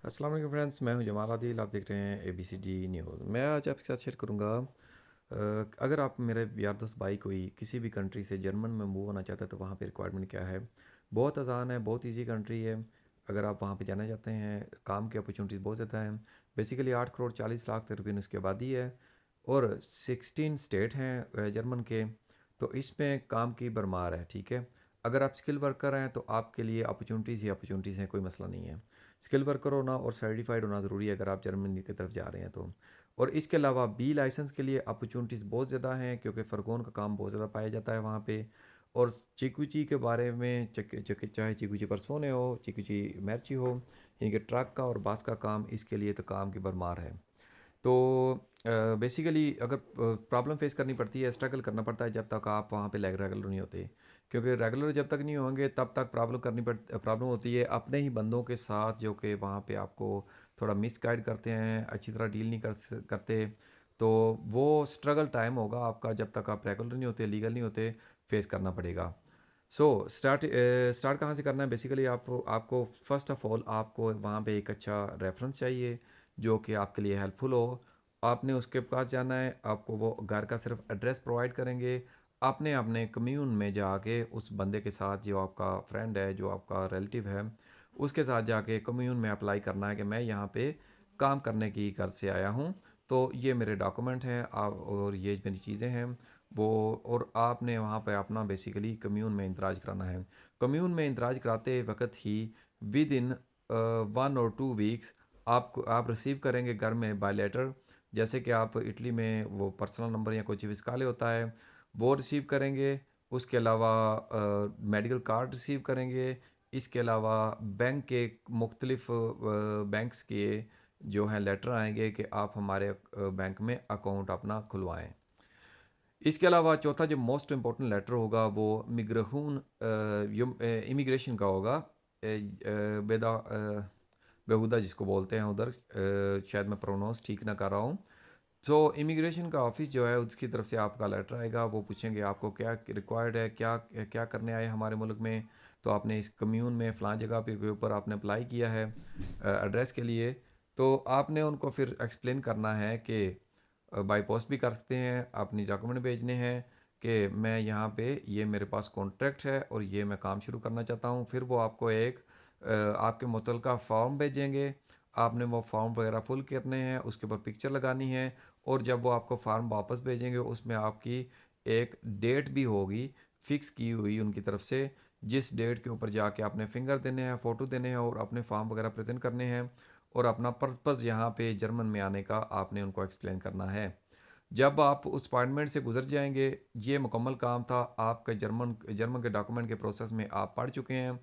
अस्सलाम वालेकुम फ्रेंड्स, मैं हूं जमाल आदिल। आप देख रहे हैं ABCD न्यूज़। मैं आज आपके साथ शेयर करूंगा अगर आप मेरे यार दोस्त भाई कोई किसी भी कंट्री से जर्मन में मूव होना चाहता है तो वहाँ पे रिक्वायरमेंट क्या है। बहुत आसान है, बहुत इजी कंट्री है। अगर आप वहाँ पे जाना चाहते हैं, काम की अपॉर्चुनिटीज़ बहुत ज़्यादा हैं। बेसिकली 8 करोड़ 40 लाख तकरीबन उसकी आबादी है और 16 स्टेट हैं जर्मन के। तो इसमें काम की भरमार है, ठीक है। अगर आप स्किल वर्कर हैं तो आपके लिए अपॉर्चुनिटीज़ ही अपॉर्चुनिटीज़ हैं, कोई मसला नहीं है। स्किल वर्कर होना और सर्टिफाइड होना ज़रूरी है अगर आप जर्मनी की तरफ जा रहे हैं तो। और इसके अलावा बी लाइसेंस के लिए अपॉर्चुनिटीज़ बहुत ज़्यादा हैं क्योंकि फ़र्गोन का काम बहुत ज़्यादा पाया जाता है वहाँ पे। और चिकुची के बारे में चाहे चिकुची परसोने हो, चिकुची मैर्ची हो, इनके ट्रक का और बस का काम, इसके लिए तो काम की भरमार है। तो बेसिकली अगर प्रॉब्लम फेस करनी पड़ती है, स्ट्रगल करना पड़ता है जब तक आप वहाँ पे रेगुलर नहीं होते। क्योंकि रेगुलर जब तक नहीं होंगे तब तक प्रॉब्लम होती है अपने ही बंदों के साथ जो कि वहाँ पे आपको थोड़ा मिस गाइड करते हैं, अच्छी तरह डील नहीं करते। तो वो स्ट्रगल टाइम होगा आपका, जब तक आप रेगुलर नहीं होते, लीगल नहीं होते, फेस करना पड़ेगा। सो स्टार्ट कहाँ से करना है। बेसिकली आपको फर्स्ट ऑफ ऑल आपको वहाँ पे एक अच्छा रेफरेंस चाहिए जो कि आपके लिए हेल्पफुल हो। आपने उसके पास जाना है, आपको वो घर का सिर्फ एड्रेस प्रोवाइड करेंगे। आपने अपने कम्यून में जाके उस बंदे के साथ, जो आपका फ्रेंड है, जो आपका रिलेटिव है, उसके साथ जाके कम्यून में अप्लाई करना है कि मैं यहाँ पे काम करने की घर से आया हूँ, तो ये मेरे डॉक्यूमेंट हैं आप और ये मेरी चीज़ें हैं वो। और आपने वहाँ पे अपना बेसिकली कम्यून में इंदराज कराना है। कम्यून में इंदराज कराते वक्त ही विद इन 1 और 2 वीक्स आप रिसीव करेंगे घर में बाय लेटर। जैसे कि आप इटली में वो पर्सनल नंबर या कुछ विस्काले होता है, वो रिसीव करेंगे। उसके अलावा मेडिकल कार्ड रिसीव करेंगे। इसके अलावा बैंक के मुख्तलिफ बैंक्स के जो हैं लेटर आएंगे कि आप हमारे बैंक में अकाउंट अपना खुलवाएं। इसके अलावा चौथा जो मोस्ट इम्पोर्टेंट लेटर होगा वो मिग्रहून इमिग्रेशन का होगा। बेहुदा जिसको बोलते हैं उधर, शायद मैं प्रोनाउंस ठीक ना कर रहा हूँ। तो इमिग्रेशन का ऑफिस जो है उसकी तरफ से आपका लेटर आएगा। वो पूछेंगे आपको क्या रिक्वायर्ड है, क्या क्या करने आए हमारे मुल्क में। तो आपने इस कम्यून में फ़लाँ जगह पे के ऊपर आपने अप्लाई किया है एड्रेस के लिए। तो आपने उनको फिर एक्सप्लेन करना है कि बाई पोस्ट भी कर सकते हैं, अपनी डॉक्यूमेंट भेजने हैं कि मैं यहाँ पे, ये मेरे पास कॉन्ट्रैक्ट है और ये मैं काम शुरू करना चाहता हूँ। फिर वो आपको एक आपके मुतलका फॉर्म भेजेंगे। आपने वो फॉर्म वगैरह फुल करने हैं, उसके ऊपर पिक्चर लगानी है। और जब वो आपको फार्म वापस भेजेंगे उसमें आपकी एक डेट भी होगी फिक्स की हुई उनकी तरफ से, जिस डेट के ऊपर जाके आपने फिंगर देने हैं, फ़ोटो देने हैं और अपने फॉर्म वगैरह प्रेजेंट करने हैं। और अपना पर्पज़ यहाँ पे जर्मन में आने का आपने उनको एक्सप्लेन करना है। जब आप उस अपॉइंटमेंट से गुजर जाएंगे, ये मुकम्मल काम था आपके जर्मन जर्मन के डॉक्यूमेंट के प्रोसेस में आप पढ़ चुके हैं।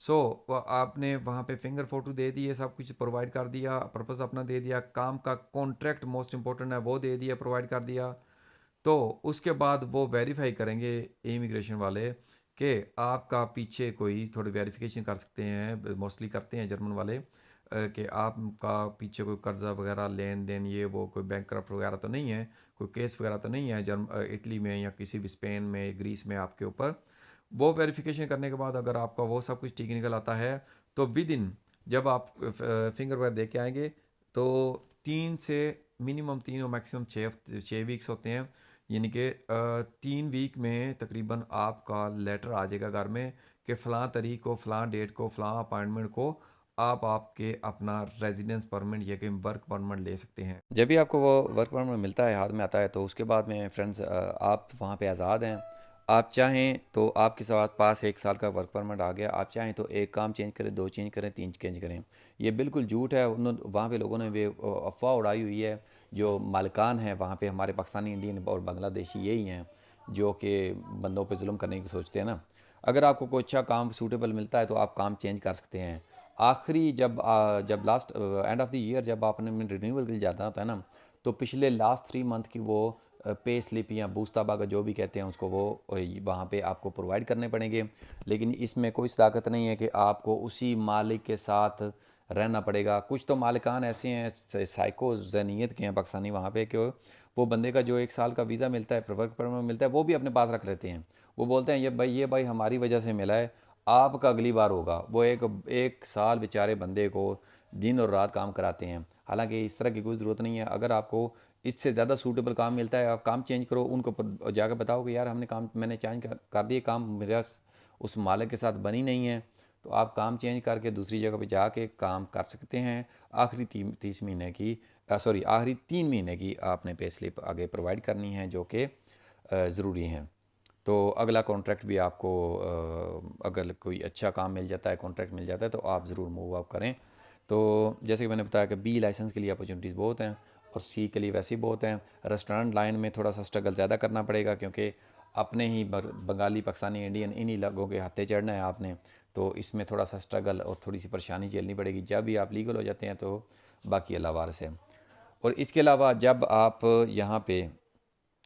सो आपने वहाँ पे फिंगर फोटो दे दिए, सब कुछ प्रोवाइड कर दिया, पर्पस अपना दे दिया, काम का कॉन्ट्रैक्ट मोस्ट इंपॉर्टेंट है वो दे दिया, प्रोवाइड कर दिया। तो उसके बाद वो वेरीफाई करेंगे इमिग्रेशन वाले कि आपका पीछे कोई थोड़ी वेरिफिकेशन कर सकते हैं, मोस्टली करते हैं जर्मन वाले, कि आपका पीछे कोई कर्जा वगैरह लेन देन ये वो कोई बैंक करप्ट वगैरह तो नहीं है, कोई केस वगैरह तो नहीं है इटली में या किसी भी स्पेन में, ग्रीस में आपके ऊपर। वो वेरिफिकेशन करने के बाद अगर आपका वो सब कुछ ठीक निकल आता है तो विद इन, जब आप फिंगर वगैरह दे के आएंगे तो 3 से मिनिमम 3 और मैक्सिमम 6 वीक्स होते हैं। यानी कि 3 वीक में तकरीबन आपका लेटर आ जाएगा घर में कि फ़लाँ तारीख को, फ़लाँ डेट को, फ़लाँ अपॉइंटमेंट को आप आपके अपना रेजिडेंस परमिट या कि वर्क परमिट ले सकते हैं। जब भी आपको वो वर्क परमिट मिलता है, हाथ में आता है, तो उसके बाद में फ्रेंड्स आप वहाँ पे आज़ाद हैं। आप चाहें तो आपके पास 1 साल का वर्क परमिट आ गया, आप चाहें तो एक काम चेंज करें, दो चेंज करें, तीन चेंज करें। ये बिल्कुल झूठ है। उन्होंने वहाँ पे लोगों ने वे अफवाह उड़ाई हुई है। जो मालिकान हैं वहाँ पे हमारे पाकिस्तानी, इंडियन और बांग्लादेशी यही हैं जो कि बंदों पे जुल्म करने की सोचते हैं ना। अगर आपको कोई अच्छा काम सूटेबल मिलता है तो आप काम चेंज कर सकते हैं। आखिरी जब last end of the year जब आपने रिन्यूअल के लिए जाता होता है ना, तो पिछले लास्ट 3 मंथ की वो पे स्लिप या बूस्ताबा का जो भी कहते हैं उसको, वो वहाँ पे आपको प्रोवाइड करने पड़ेंगे। लेकिन इसमें कोई सदाकत नहीं है कि आपको उसी मालिक के साथ रहना पड़ेगा। कुछ तो मालिकान ऐसे हैं, साइको जहनीत के हैं पाकिस्तानी वहाँ पे, कि वो बंदे का जो 1 साल का वीज़ा मिलता है, वर्क परमिट मिलता है, वो भी अपने पास रख लेते हैं। वो बोलते हैं ये भाई हमारी वजह से मिला है, आपका अगली बार होगा। वो एक एक साल बेचारे बंदे को दिन और रात काम कराते हैं। हालांकि इस तरह की कोई ज़रूरत नहीं है। अगर आपको इससे ज़्यादा सूटेबल काम मिलता है, आप काम चेंज करो, उनको जाकर बताओ कि यार हमने काम, मैंने चेंज कर दिए, काम मेरा उस मालिक के साथ बनी नहीं है, तो आप काम चेंज करके दूसरी जगह पे जाके काम कर सकते हैं। आखिरी 30 महीने की, सॉरी, आखिरी 3 महीने की आपने पे स्लिप आगे प्रोवाइड करनी है, जो कि ज़रूरी हैं। तो अगला कॉन्ट्रैक्ट भी आपको अगर कोई अच्छा काम मिल जाता है, कॉन्ट्रैक्ट मिल जाता है, तो आप ज़रूर मूव अप करें। तो जैसे कि मैंने बताया कि बी लाइसेंस के लिए अपॉर्चुनिटीज़ बहुत हैं और सी के लिए वैसे ही बहुत हैं। रेस्टोरेंट लाइन में थोड़ा सा स्ट्रगल ज़्यादा करना पड़ेगा, क्योंकि अपने ही बंगाली, पाकिस्तानी, इंडियन इन्हीं लोगों के हाथे चढ़ना है आपने। तो इसमें थोड़ा सा स्ट्रगल और थोड़ी सी परेशानी झेलनी पड़ेगी। जब भी आप लीगल हो जाते हैं तो बाकी अल्लाह वारिस है। और इसके अलावा जब आप यहाँ पे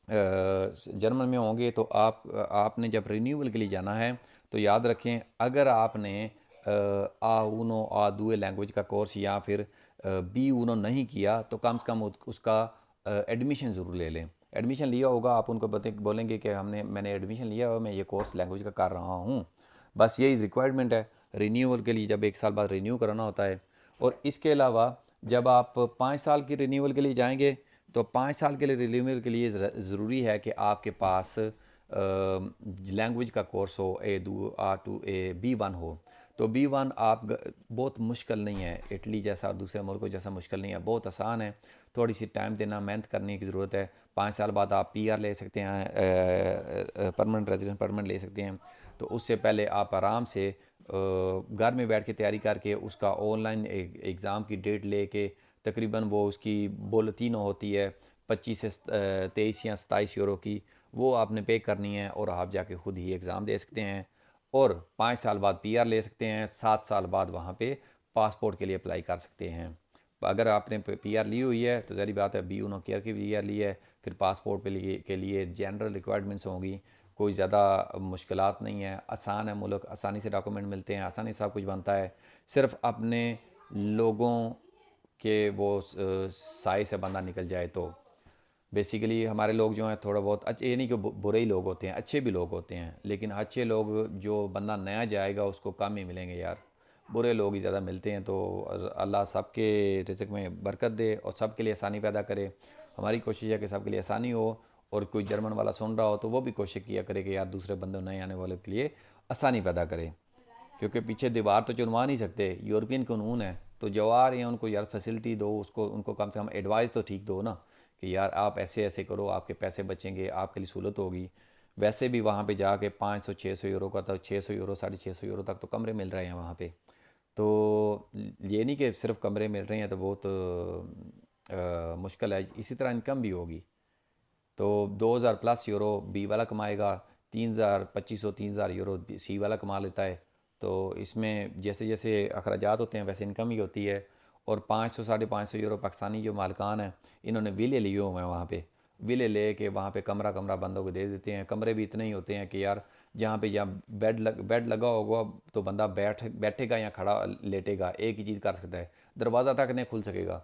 जर्मन में होंगे, तो आपने जब रिन्यूअल के लिए जाना है, तो याद रखें, अगर आपने आ ऊनो आ दुए लैंग्वेज का कोर्स या फिर बी ऊनो नहीं किया, तो कम से कम उसका एडमिशन ज़रूर ले लें। एडमिशन लिया होगा, आप उनको बोलेंगे कि मैंने एडमिशन लिया और मैं ये कोर्स लैंग्वेज का कर रहा हूँ। बस यही रिक्वायरमेंट है रिन्यूअल के लिए, जब 1 साल बाद रिन्यू कराना होता है। और इसके अलावा जब आप 5 साल की रिन्यूअल के लिए जाएंगे, तो 5 साल के लिए रिन्यूअल के लिए ज़रूरी है कि आपके पास लैंग्वेज का कोर्स हो, B1 हो। तो B1 बहुत मुश्किल नहीं है, इटली जैसा दूसरे मुल्कों जैसा मुश्किल नहीं है, बहुत आसान है। थोड़ी सी टाइम देना, मेहनत करने की ज़रूरत है। 5 साल बाद आप PR ले सकते हैं, परमानेंट रेजिडेंट परमानेंट ले सकते हैं। तो उससे पहले आप आराम से घर में बैठ के तैयारी करके उसका ऑनलाइन एग्ज़ाम की डेट लेके, तकरीबन वो उसकी बोलतीनो होती है 25 से 23 या 27 यूरो की, वो आपने पे करनी है और आप जाके खुद ही एग्ज़ाम दे सकते हैं। और 5 साल बाद PR ले सकते हैं, 7 साल बाद वहाँ पे पासपोर्ट के लिए अप्लाई कर सकते हैं। अगर आपने PR ली हुई है तो ज़ाहिर बात है, B1 केयर की PR ली है, फिर पासपोर्ट के लिए जनरल रिक्वायरमेंट्स होंगी। कोई ज़्यादा मुश्किलात नहीं है, आसान है मुल्क, आसानी से डॉक्यूमेंट मिलते हैं, आसानी से सब कुछ बनता है। सिर्फ अपने लोगों के वो साए से बंदा निकल जाए तो बेसिकली हमारे लोग जो हैं थोड़ा बहुत अच्छे, ये नहीं कि बुरे ही लोग होते हैं, अच्छे भी लोग होते हैं, लेकिन अच्छे लोग जो बंदा नया जाएगा उसको कम ही मिलेंगे यार, बुरे लोग ही ज़्यादा मिलते हैं। तो अल्लाह सबके रिज़्क़ में बरकत दे और सबके लिए आसानी पैदा करे। हमारी कोशिश है कि सबके लिए आसानी हो। और कोई जर्मन वाला सुन रहा हो तो वो भी कोशिश किया करे कि यार दूसरे बंदे नए आने वालों के लिए आसानी पैदा करे, क्योंकि पीछे दीवार तो चुनवा नहीं सकते, यूरोपियन कानून है। तो जो आ रहे हैं उनको यार फैसिलिटी दो, उसको उनको कम से कम एडवाइस तो ठीक दो ना, कि यार आप ऐसे ऐसे करो, आपके पैसे बचेंगे, आपके लिए सहूलत होगी। वैसे भी वहाँ पे जाके 500-600 यूरो का, तो 600 यूरो 650 यूरो तक तो कमरे मिल रहे हैं वहाँ पे। तो ये नहीं कि सिर्फ कमरे मिल रहे हैं तो बहुत मुश्किल है, इसी तरह इनकम भी होगी। तो 2000 प्लस यूरो बी वाला कमाएगा, 3000 2500 3000 यूरो सी वाला कमा लेता है। तो इसमें जैसे जैसे अखराजात होते हैं वैसे इनकम ही होती है। और 500 550 यूरो पाकिस्तानी जो मालिकान हैं, इन्होंने विले लिए हुए हैं वहाँ पे, विले ले के वहाँ पे कमरा कमरा बंदों को दे देते हैं। कमरे भी इतने ही होते हैं कि यार जहाँ पे या बेड लगा होगा तो बंदा बैठेगा या खड़ा लेटेगा, एक ही चीज़ कर सकता है, दरवाज़ा तक नहीं खुल सकेगा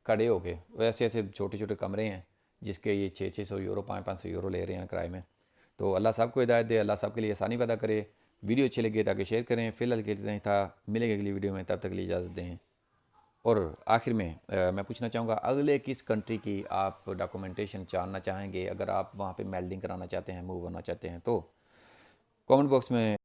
खड़े होके। वैसे ऐसे छोटे छोटे कमरे हैं जिसके ये 600 यूरो 500 यूरो ले रहे हैं किराए में। तो अल्लाह सबको हिदायत दे, अल्लाह सबके लिए आसानी पैदा करे। वीडियो अच्छी लगी ताकि शेयर करें। फ़िलहाल के लिए नहीं था, मिलेंगे अगली वीडियो में, तब तक के लिए इजाज़त दें। और आखिर में मैं पूछना चाहूँगा, अगले किस कंट्री की आप डॉक्यूमेंटेशन जानना चाहेंगे? अगर आप वहाँ पे मेल्डिंग कराना चाहते हैं, मूव होना चाहते हैं, तो कमेंट बॉक्स में